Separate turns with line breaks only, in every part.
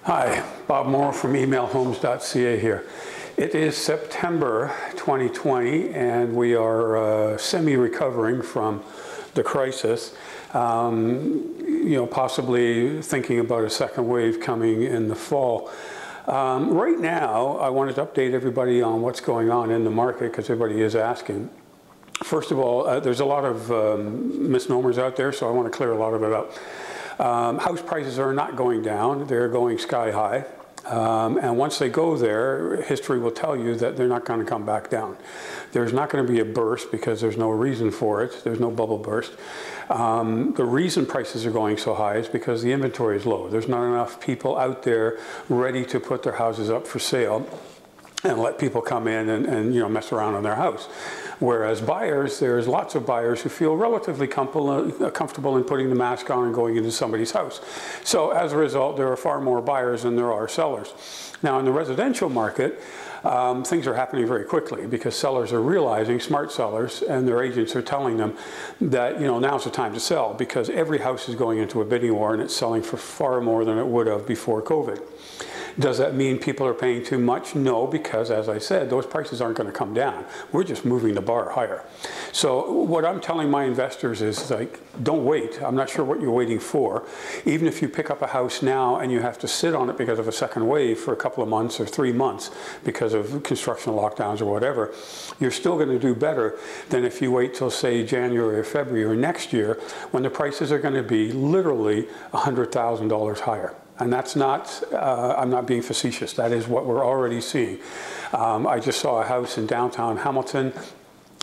Hi, Bob Morrow from emailhomes.ca here. It is September 2020 and we are semi-recovering from the crisis. Possibly thinking about a second wave coming in the fall. Right now, I wanted to update everybody on what's going on in the market because everybody is asking. First of all, there's a lot of misnomers out there, so I want to clear a lot of it up. House prices are not going down, they're going sky high. And once they go there, history will tell you that they're not going to come back down. There's not going to be a burst because there's no reason for it. There's no bubble burst. The reason prices are going so high is because the inventory is low. There's not enough people out there ready to put their houses up for sale and let people come in and mess around on their house. Whereas buyers, there's lots of buyers who feel relatively comfortable in putting the mask on and going into somebody's house. So as a result, there are far more buyers than there are sellers. Now in the residential market, things are happening very quickly because sellers are realizing, smart sellers, and their agents are telling them that now's the time to sell because every house is going into a bidding war and it's selling for far more than it would have before COVID. Does that mean people are paying too much? No, because as I said, those prices aren't going to come down. We're just moving the bar higher. So what I'm telling my investors is don't wait. I'm not sure what you're waiting for. Even if you pick up a house now and you have to sit on it because of a second wave for a couple of months or 3 months because of construction lockdowns or whatever, you're still going to do better than if you wait till say January or February or next year when the prices are going to be literally $100,000 higher. And that's not, I'm not being facetious, that is what we're already seeing. I just saw a house in downtown Hamilton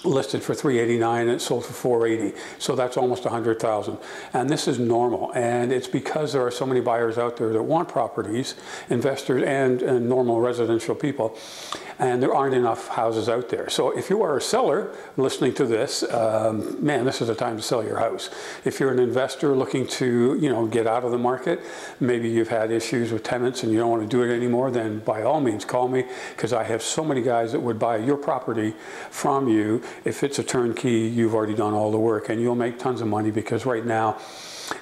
listed for $389 and it sold for $480. So that's almost $100,000. And this is normal. And it's because there are so many buyers out there that want properties, investors and normal residential people. And there aren't enough houses out there. So if you are a seller listening to this, man, this is the time to sell your house. If you're an investor looking to, get out of the market, maybe you've had issues with tenants and you don't want to do it anymore, then by all means call me because I have so many guys that would buy your property from you. If it's a turnkey, you've already done all the work and you'll make tons of money because right now,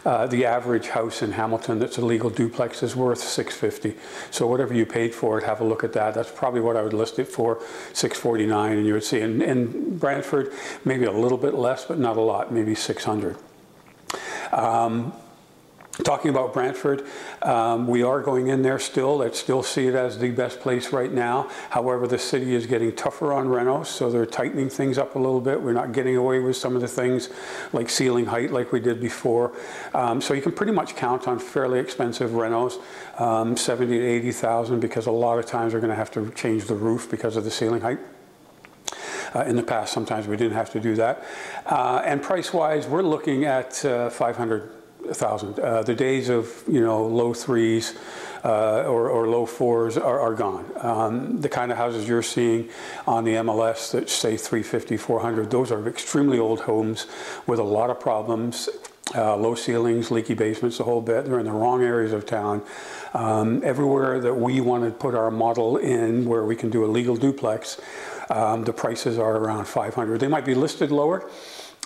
the average house in Hamilton that's a legal duplex is worth $650. So whatever you paid for it, have a look at that. That's probably what I would list it for, $649, and you would see. In Brantford, maybe a little bit less, but not a lot, maybe $600. Talking about Brantford, we are going in there still. Let's still see it as the best place right now. However, the city is getting tougher on renos, so they're tightening things up a little bit. We're not getting away with some of the things like ceiling height like we did before. So you can pretty much count on fairly expensive renos, 70 to 80,000, because a lot of times we're going to have to change the roof because of the ceiling height. In the past, sometimes we didn't have to do that. And price-wise, we're looking at 500,000. The days of low threes or low fours are gone. The kind of houses you're seeing on the MLS that say 350, 400, those are extremely old homes with a lot of problems. Low ceilings, leaky basements, the whole bit. They're in the wrong areas of town. Everywhere that we want to put our model in where we can do a legal duplex, the prices are around 500. They might be listed lower.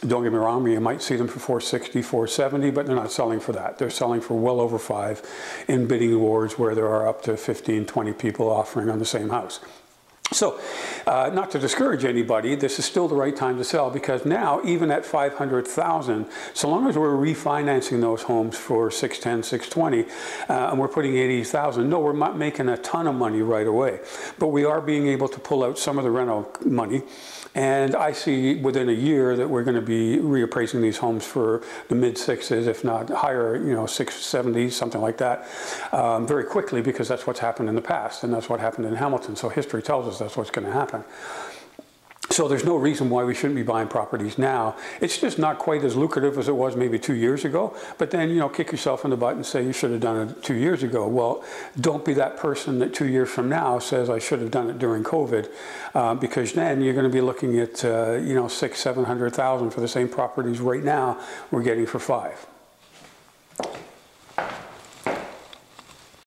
Don't get me wrong, you might see them for 460, 470, but they're not selling for that. They're selling for well over 5 in bidding awards where there are up to 15, 20 people offering on the same house. So, not to discourage anybody, this is still the right time to sell because now, even at 500,000, so long as we're refinancing those homes for 610, 620, and we're putting 80,000, no, we're not making a ton of money right away, but we are being able to pull out some of the rental money. And I see within a year that we're going to be reappraising these homes for the mid-6s, if not higher, 670s, something like that, very quickly because that's what's happened in the past and that's what happened in Hamilton. So history tells us that's what's going to happen. So there's no reason why we shouldn't be buying properties now. It's just not quite as lucrative as it was maybe 2 years ago. But then, kick yourself in the butt and say you should have done it 2 years ago. Well, don't be that person that 2 years from now says I should have done it during COVID, because then you're going to be looking at 600,000, 700,000 for the same properties right now we're getting for 5.